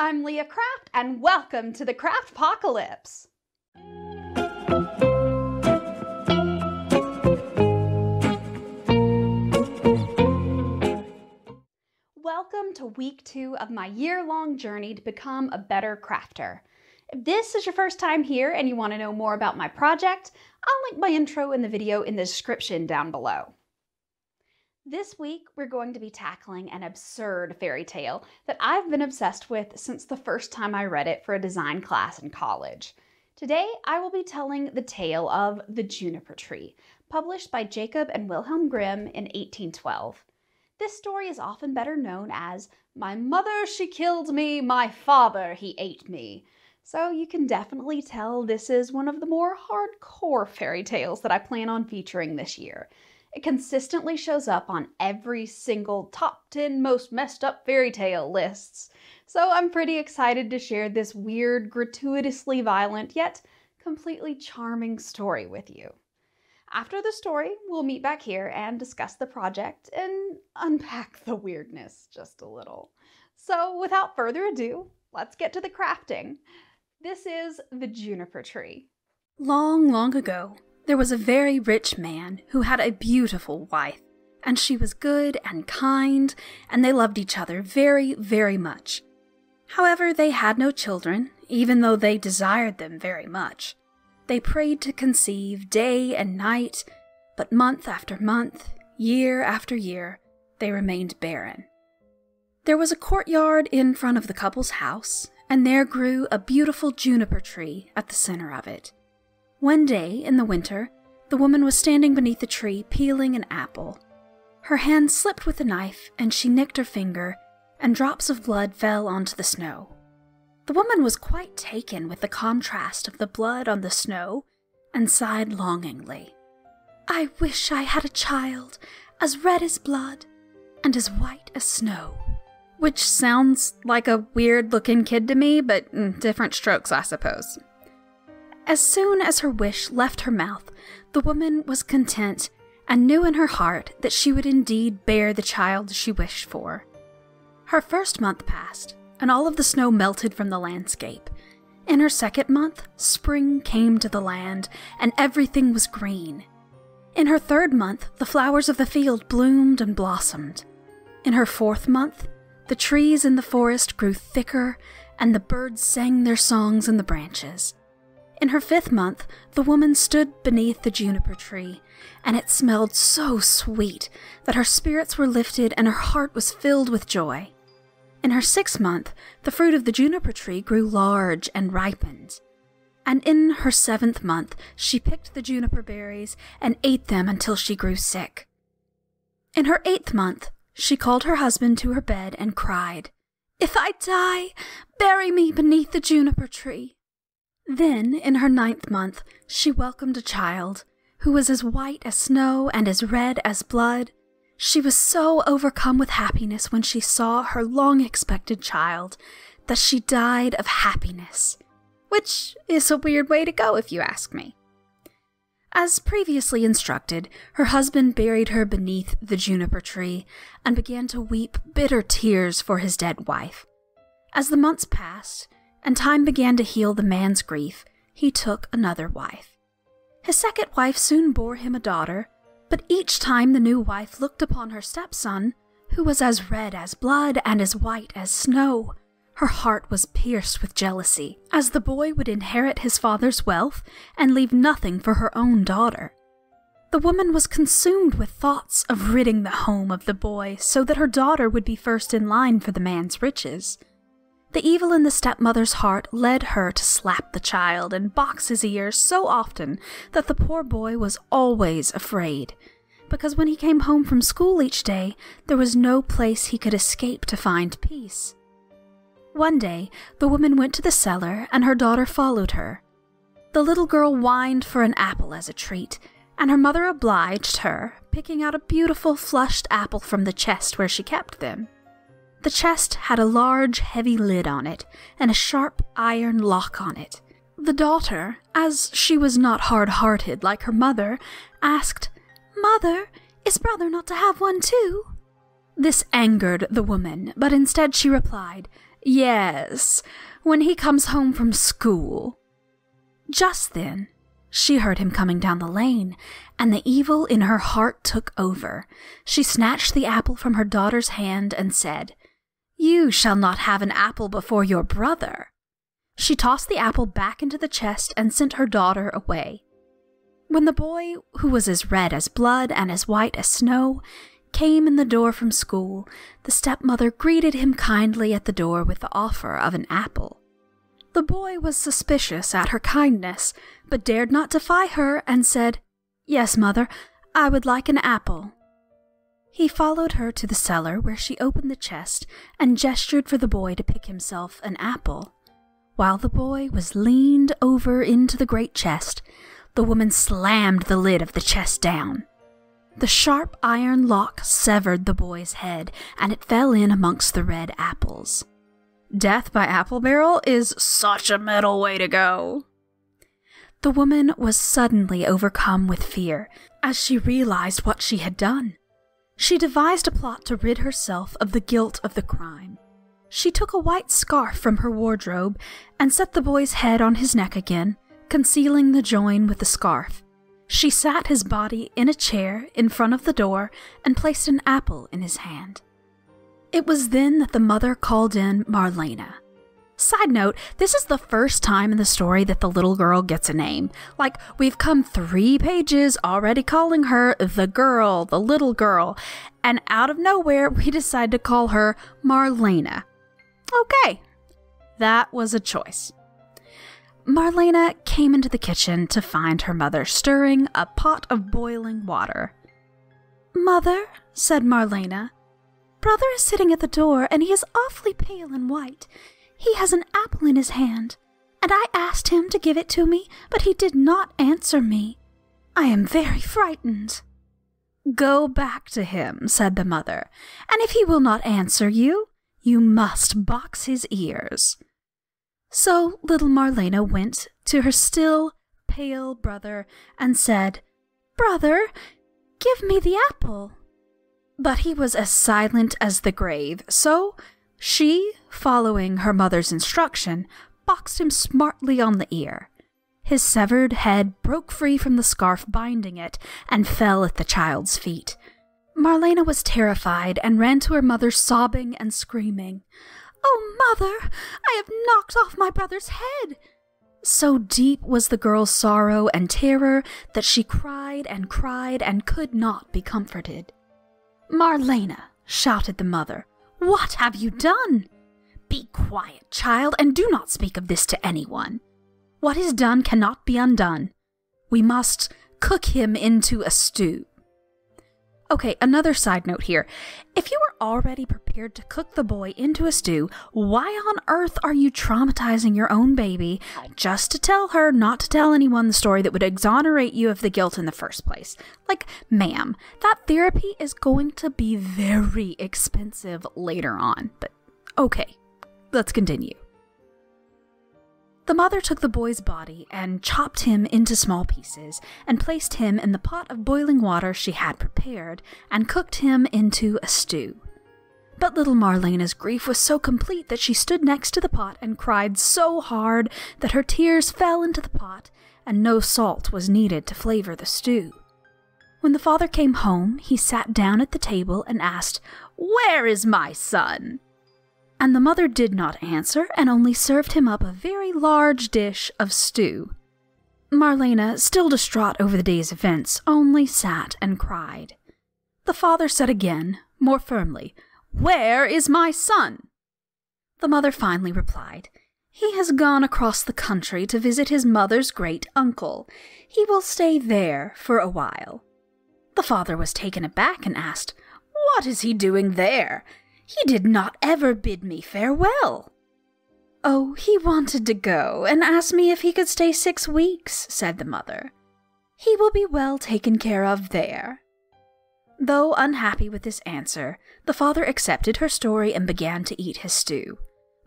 I'm Leah Craft, and welcome to the Craftpocalypse. Welcome to week 2 of my year-long journey to become a better crafter. If this is your first time here and you want to know more about my project, I'll link my intro in the video in the description down below. This week, we're going to be tackling an absurd fairy tale that I've been obsessed with since the first time I read it for a design class in college. Today, I will be telling the tale of the Juniper Tree, published by Jacob and Wilhelm Grimm in 1812. This story is often better known as "My mother, she killed me, my father, he ate me." So you can definitely tell this is one of the more hardcore fairy tales that I plan on featuring this year. It consistently shows up on every single top 10 most messed up fairy tale lists. So I'm pretty excited to share this weird, gratuitously violent, yet completely charming story with you. After the story, we'll meet back here and discuss the project and unpack the weirdness just a little. So without further ado, let's get to the crafting. This is the Juniper Tree. Long, long ago, there was a very rich man who had a beautiful wife, and she was good and kind, and they loved each other very, very much. However, they had no children, even though they desired them very much. They prayed to conceive day and night, but month after month, year after year, they remained barren. There was a courtyard in front of the couple's house, and there grew a beautiful juniper tree at the center of it. One day, in the winter, the woman was standing beneath the tree peeling an apple. Her hand slipped with the knife, and she nicked her finger, and drops of blood fell onto the snow. The woman was quite taken with the contrast of the blood on the snow, and sighed longingly. "I wish I had a child, as red as blood, and as white as snow." Which sounds like a weird-looking kid to me, but different strokes, I suppose. As soon as her wish left her mouth, the woman was content and knew in her heart that she would indeed bear the child she wished for. Her first month passed, and all of the snow melted from the landscape. In her second month, spring came to the land, and everything was green. In her third month, the flowers of the field bloomed and blossomed. In her fourth month, the trees in the forest grew thicker, and the birds sang their songs in the branches. In her fifth month, the woman stood beneath the juniper tree, and it smelled so sweet that her spirits were lifted and her heart was filled with joy. In her sixth month, the fruit of the juniper tree grew large and ripened. And in her seventh month, she picked the juniper berries and ate them until she grew sick. In her eighth month, she called her husband to her bed and cried, "If I die, bury me beneath the juniper tree." Then, in her ninth month, she welcomed a child, who was as white as snow and as red as blood. She was so overcome with happiness when she saw her long-expected child that she died of happiness, which is a weird way to go if you ask me. As previously instructed, her husband buried her beneath the juniper tree and began to weep bitter tears for his dead wife. As the months passed, and time began to heal the man's grief, he took another wife. His second wife soon bore him a daughter, but each time the new wife looked upon her stepson, who was as red as blood and as white as snow, her heart was pierced with jealousy, as the boy would inherit his father's wealth and leave nothing for her own daughter. The woman was consumed with thoughts of ridding the home of the boy so that her daughter would be first in line for the man's riches. The evil in the stepmother's heart led her to slap the child and box his ears so often that the poor boy was always afraid, because when he came home from school each day, there was no place he could escape to find peace. One day, the woman went to the cellar, and her daughter followed her. The little girl whined for an apple as a treat, and her mother obliged her, picking out a beautiful flushed apple from the chest where she kept them. The chest had a large, heavy lid on it, and a sharp iron lock on it. The daughter, as she was not hard-hearted like her mother, asked, "Mother, is brother not to have one too?" This angered the woman, but instead she replied, Yes, when he comes home from school." Just then, she heard him coming down the lane, and the evil in her heart took over. She snatched the apple from her daughter's hand and said, "You shall not have an apple before your brother." She tossed the apple back into the chest and sent her daughter away. When the boy, who was as red as blood and as white as snow, came in the door from school, the stepmother greeted him kindly at the door with the offer of an apple. The boy was suspicious at her kindness, but dared not defy her and said, "Yes, mother, I would like an apple." He followed her to the cellar where she opened the chest and gestured for the boy to pick himself an apple. While the boy was leaned over into the great chest, the woman slammed the lid of the chest down. The sharp iron lock severed the boy's head, and it fell in amongst the red apples. Death by apple barrel is such a metal way to go. The woman was suddenly overcome with fear as she realized what she had done. She devised a plot to rid herself of the guilt of the crime. She took a white scarf from her wardrobe and set the boy's head on his neck again, concealing the join with the scarf. She sat his body in a chair in front of the door and placed an apple in his hand. It was then that the mother called in Marlena. Side note, this is the first time in the story that the little girl gets a name. Like, we've come 3 pages already calling her the girl, the little girl, and out of nowhere we decide to call her Marlena. Okay, that was a choice. Marlena came into the kitchen to find her mother stirring a pot of boiling water. "Mother," said Marlena, "brother is sitting at the door, and he is awfully pale and white. He has an apple in his hand, and I asked him to give it to me, but he did not answer me. I am very frightened." "Go back to him," said the mother, "and if he will not answer you, you must box his ears." So little Marlena went to her still, pale brother and said, "Brother, give me the apple." But he was as silent as the grave, so she, following her mother's instruction, boxed him smartly on the ear. His severed head broke free from the scarf binding it and fell at the child's feet. Marlena was terrified and ran to her mother sobbing and screaming, "Oh, mother, I have knocked off my brother's head." So deep was the girl's sorrow and terror that she cried and could not be comforted. "Marlena," shouted the mother, "what have you done? Be quiet, child, and do not speak of this to anyone. What is done cannot be undone. We must cook him into a stew." Okay, another side note here. If you were already prepared to cook the boy into a stew, why on earth are you traumatizing your own baby just to tell her not to tell anyone the story that would exonerate you of the guilt in the first place? Like, ma'am, that therapy is going to be very expensive later on. But okay, let's continue. The mother took the boy's body and chopped him into small pieces and placed him in the pot of boiling water she had prepared and cooked him into a stew. But little Marlena's grief was so complete that she stood next to the pot and cried so hard that her tears fell into the pot and no salt was needed to flavor the stew. When the father came home, he sat down at the table and asked, "Where is my son?" And the mother did not answer and only served him up a very large dish of stew. Marlena, still distraught over the day's events, only sat and cried. The father said again, more firmly, "Where is my son?" The mother finally replied, "He has gone across the country to visit his mother's great uncle. He will stay there for a while." The father was taken aback and asked, "What is he doing there? He did not ever bid me farewell." "Oh, he wanted to go and asked me if he could stay 6 weeks," said the mother. "He will be well taken care of there." Though unhappy with this answer, the father accepted her story and began to eat his stew.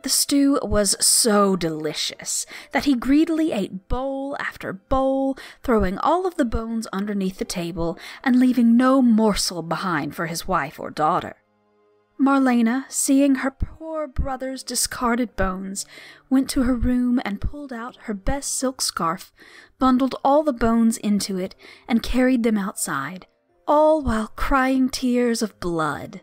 The stew was so delicious that he greedily ate bowl after bowl, throwing all of the bones underneath the table and leaving no morsel behind for his wife or daughter. Marlena, seeing her poor brother's discarded bones, went to her room and pulled out her best silk scarf, bundled all the bones into it, and carried them outside, all while crying tears of blood.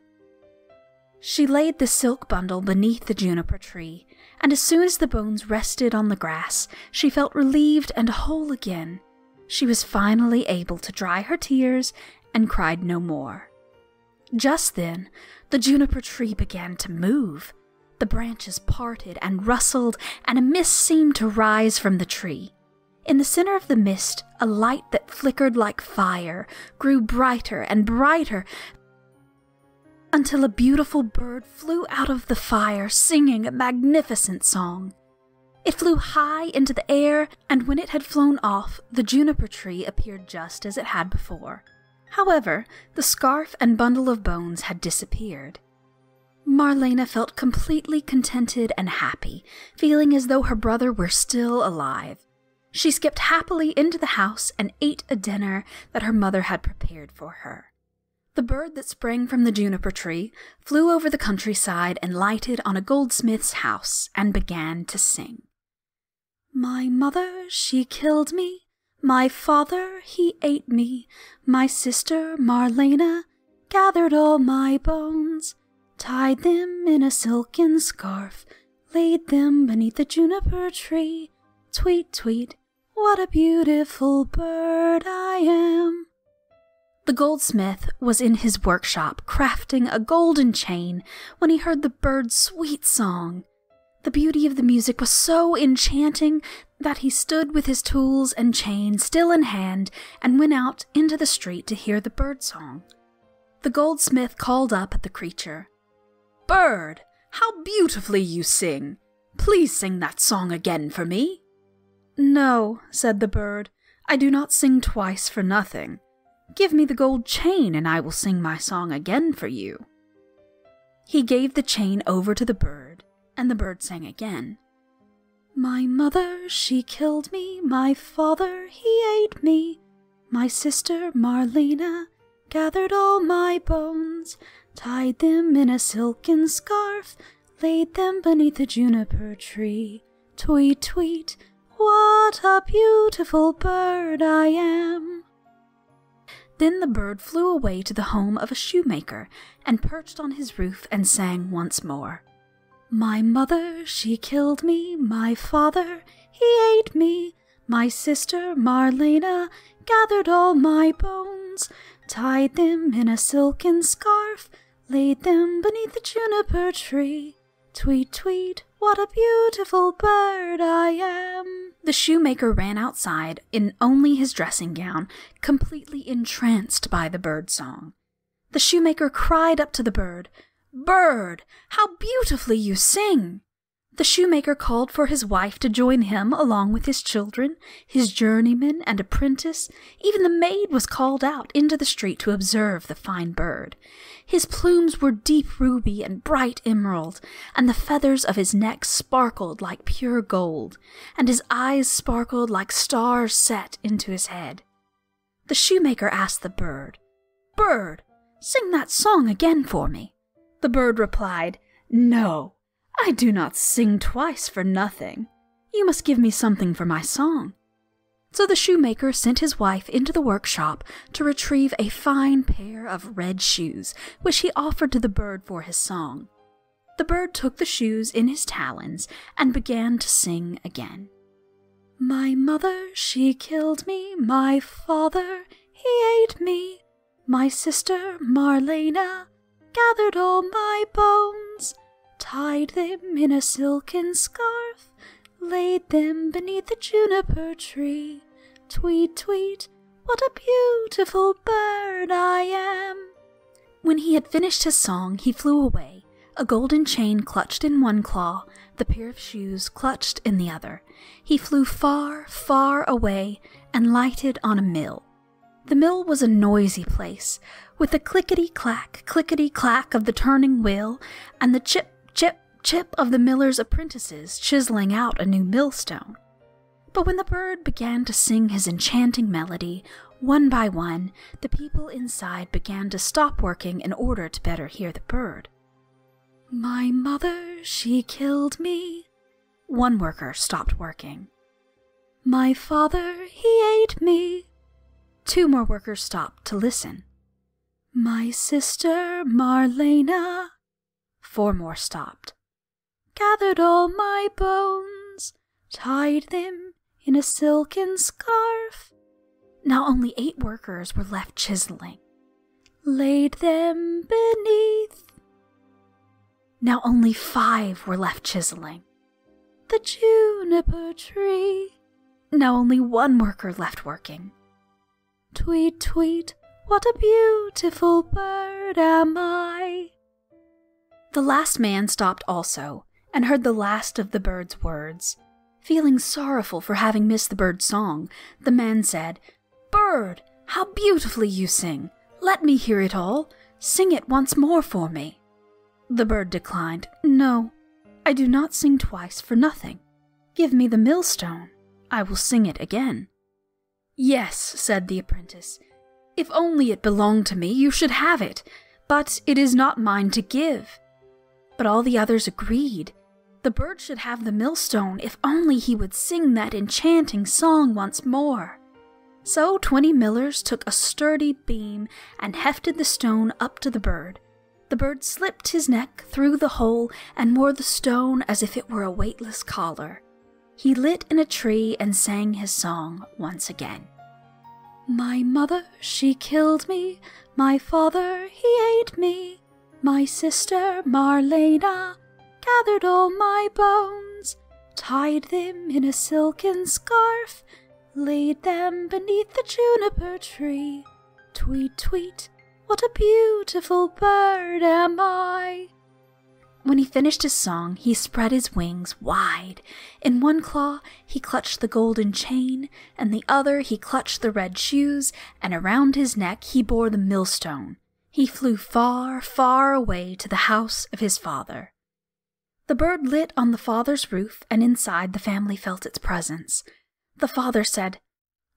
She laid the silk bundle beneath the juniper tree, and as soon as the bones rested on the grass, she felt relieved and whole again. She was finally able to dry her tears and cried no more. Just then, the juniper tree began to move. The branches parted and rustled, and a mist seemed to rise from the tree. In the center of the mist, a light that flickered like fire grew brighter and brighter until a beautiful bird flew out of the fire singing a magnificent song. It flew high into the air, and when it had flown off, the juniper tree appeared just as it had before. However, the scarf and bundle of bones had disappeared. Marlena felt completely contented and happy, feeling as though her brother were still alive. She skipped happily into the house and ate a dinner that her mother had prepared for her. The bird that sprang from the juniper tree flew over the countryside and lighted on a goldsmith's house and began to sing. My mother, she killed me. My father, he ate me. My sister, Marlena, gathered all my bones, tied them in a silken scarf, laid them beneath the juniper tree. Tweet, tweet, what a beautiful bird I am. The goldsmith was in his workshop crafting a golden chain when he heard the bird's sweet song. The beauty of the music was so enchanting that he stood with his tools and chain still in hand and went out into the street to hear the bird song. The goldsmith called up at the creature. Bird, how beautifully you sing! Please sing that song again for me. No, said the bird, I do not sing twice for nothing. Give me the gold chain and I will sing my song again for you. He gave the chain over to the bird, and the bird sang again. My mother, she killed me. My father, he ate me. My sister, Marlena, gathered all my bones, tied them in a silken scarf, laid them beneath the juniper tree. Tweet, tweet, what a beautiful bird I am. Then the bird flew away to the home of a shoemaker and perched on his roof and sang once more. My mother, she killed me. My father, he ate me. My sister, Marlena, gathered all my bones, tied them in a silken scarf, laid them beneath the juniper tree. Tweet, tweet, what a beautiful bird I am. The shoemaker ran outside in only his dressing gown, completely entranced by the bird song. The shoemaker cried up to the bird, Bird, how beautifully you sing! The shoemaker called for his wife to join him along with his children, his journeyman and apprentice. Even the maid was called out into the street to observe the fine bird. His plumes were deep ruby and bright emerald, and the feathers of his neck sparkled like pure gold, and his eyes sparkled like stars set into his head. The shoemaker asked the bird, Bird, sing that song again for me. The bird replied, No, I do not sing twice for nothing. You must give me something for my song. So the shoemaker sent his wife into the workshop to retrieve a fine pair of red shoes, which he offered to the bird for his song. The bird took the shoes in his talons and began to sing again. My mother, she killed me. My father, he ate me. My sister, Marlena, gathered all my bones, tied them in a silken scarf, laid them beneath the juniper tree. Tweet, tweet, what a beautiful bird I am. When he had finished his song, he flew away, a golden chain clutched in one claw, the pair of shoes clutched in the other. He flew far, far away and lighted on a mill. The mill was a noisy place, with the clickety-clack of the turning wheel, and the chip, chip, chip of the miller's apprentices chiseling out a new millstone. But when the bird began to sing his enchanting melody, one by one, the people inside began to stop working in order to better hear the bird. My mother, she killed me. One worker stopped working. My father, he ate me. Two more workers stopped to listen. My sister, Marlena. Four more stopped. Gathered all my bones, tied them in a silken scarf. Now only 8 workers were left chiseling. Laid them beneath. Now only 5 were left chiseling. The juniper tree. Now only 1 worker left working. Tweet, tweet, what a beautiful bird am I. The last man stopped also, and heard the last of the bird's words. Feeling sorrowful for having missed the bird's song, the man said, "Bird, how beautifully you sing! Let me hear it all. Sing it once more for me." The bird declined. "No, I do not sing twice for nothing. Give me the millstone. I will sing it again." "Yes," said the apprentice, "if only it belonged to me, you should have it, but it is not mine to give." But all the others agreed. The bird should have the millstone if only he would sing that enchanting song once more. So 20 millers took a sturdy beam and hefted the stone up to the bird. The bird slipped his neck through the hole and wore the stone as if it were a weightless collar. He lit in a tree and sang his song once again. My mother, she killed me. My father, he ate me. My sister, Marlena, gathered all my bones, tied them in a silken scarf, laid them beneath the juniper tree. Tweet, tweet, what a beautiful bird am I. When he finished his song, he spread his wings wide. In one claw he clutched the golden chain, and the other he clutched the red shoes, and around his neck he bore the millstone. He flew far, far away to the house of his father. The bird lit on the father's roof, and inside the family felt its presence. The father said,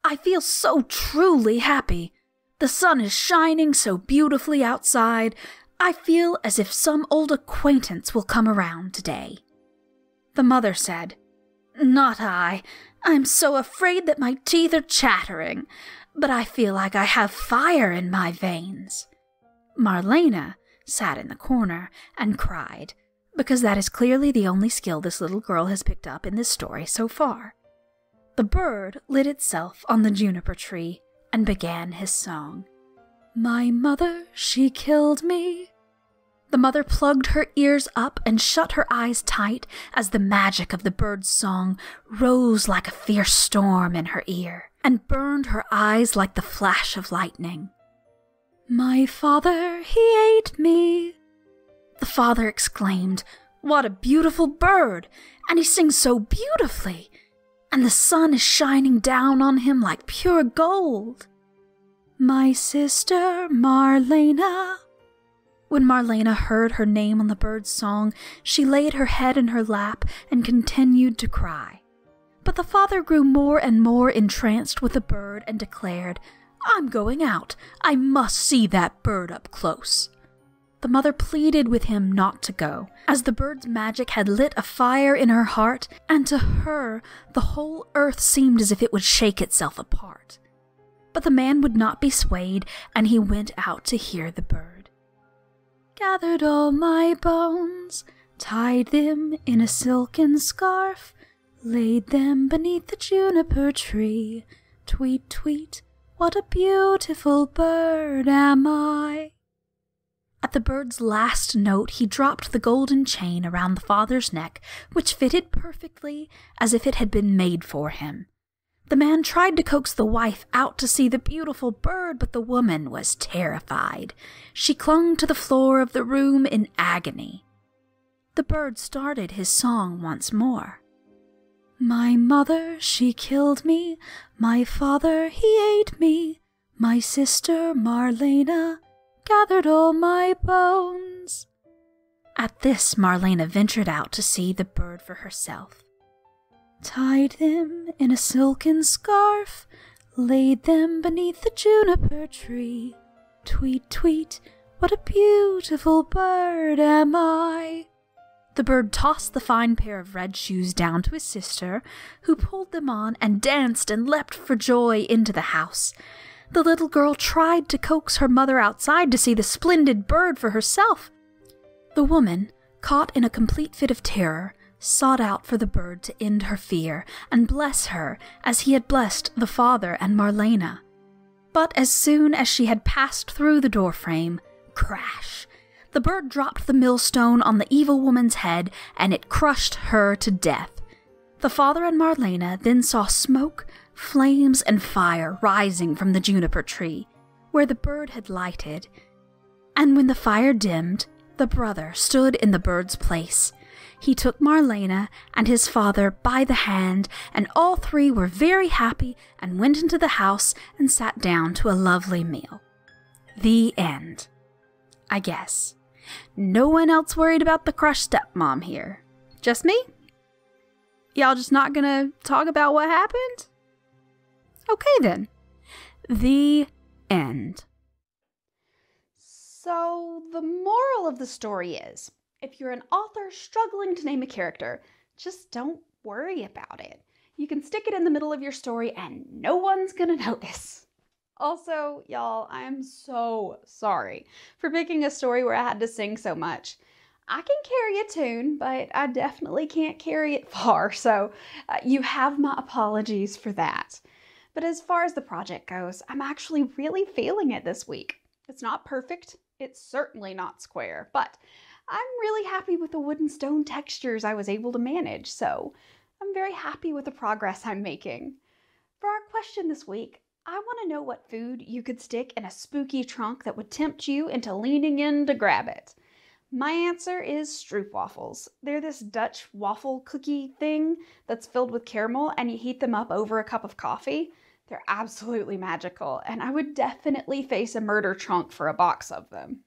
"I feel so truly happy. The sun is shining so beautifully outside. I feel as if some old acquaintance will come around today." The mother said, "Not I. I'm so afraid that my teeth are chattering, but I feel like I have fire in my veins." Marlena sat in the corner and cried, because that is clearly the only skill this little girl has picked up in this story so far. The bird lit itself on the juniper tree and began his song. My mother, she killed me. The mother plugged her ears up and shut her eyes tight as the magic of the bird's song rose like a fierce storm in her ear and burned her eyes like the flash of lightning. My father, he ate me. The father exclaimed, "What a beautiful bird! And he sings so beautifully! And the sun is shining down on him like pure gold." My sister, Marlena. When Marlena heard her name on the bird's song, she laid her head in her lap and continued to cry. But the father grew more and more entranced with the bird and declared, "I'm going out. I must see that bird up close." The mother pleaded with him not to go, as the bird's magic had lit a fire in her heart, and to her the whole earth seemed as if it would shake itself apart. But the man would not be swayed, and he went out to hear the bird. Gathered all my bones, tied them in a silken scarf, laid them beneath the juniper tree. Tweet, tweet, what a beautiful bird am I. At the bird's last note, he dropped the golden chain around the father's neck, which fitted perfectly as if it had been made for him. The man tried to coax the wife out to see the beautiful bird, but the woman was terrified. She clung to the floor of the room in agony. The bird started his song once more. My mother, she killed me. My father, he ate me. My sister, Marlena, gathered all my bones. At this, Marlena ventured out to see the bird for herself. Tied them in a silken scarf, laid them beneath the juniper tree. Tweet, tweet, what a beautiful bird am I." The bird tossed the fine pair of red shoes down to his sister, who pulled them on and danced and leapt for joy into the house. The little girl tried to coax her mother outside to see the splendid bird for herself. The woman, caught in a complete fit of terror, sought out for the bird to end her fear and bless her as he had blessed the father and Marlena. But as soon as she had passed through the doorframe, crash! The bird dropped the millstone on the evil woman's head, and it crushed her to death. The father and Marlena then saw smoke, flames, and fire rising from the juniper tree, where the bird had lighted. And when the fire dimmed, the brother stood in the bird's place. He took Marlena and his father by the hand, and all three were very happy and went into the house and sat down to a lovely meal. The end. I guess. No one else worried about the crushed stepmom here. Just me? Y'all just not gonna talk about what happened? Okay then. The end. So, the moral of the story is, if you're an author struggling to name a character, just don't worry about it. You can stick it in the middle of your story and no one's gonna notice. Also, y'all, I'm so sorry for picking a story where I had to sing so much. I can carry a tune, but I definitely can't carry it far, so you have my apologies for that. But as far as the project goes, I'm actually really feeling it this week. It's not perfect, it's certainly not square, but I'm really happy with the wood and stone textures I was able to manage, so I'm very happy with the progress I'm making. For our question this week, I want to know what food you could stick in a spooky trunk that would tempt you into leaning in to grab it. My answer is stroopwafels. They're this Dutch waffle cookie thing that's filled with caramel, and you heat them up over a cup of coffee. They're absolutely magical, and I would definitely face a murder trunk for a box of them.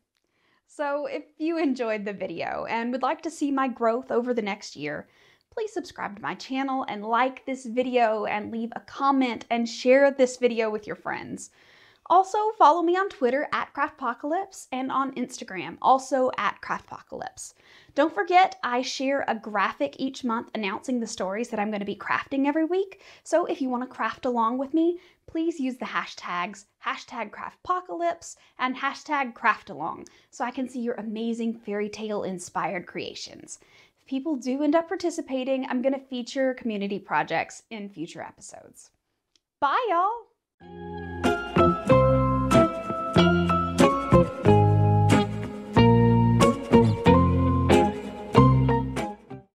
So if you enjoyed the video and would like to see my growth over the next year, please subscribe to my channel and like this video and leave a comment and share this video with your friends. Also, follow me on Twitter at Craftpocalypse and on Instagram, also at Craftpocalypse. Don't forget, I share a graphic each month announcing the stories that I'm going to be crafting every week. So if you want to craft along with me, please use the hashtags #Craftpocalypse and #Craftalong so I can see your amazing fairy tale inspired creations. If people do end up participating, I'm going to feature community projects in future episodes. Bye, y'all!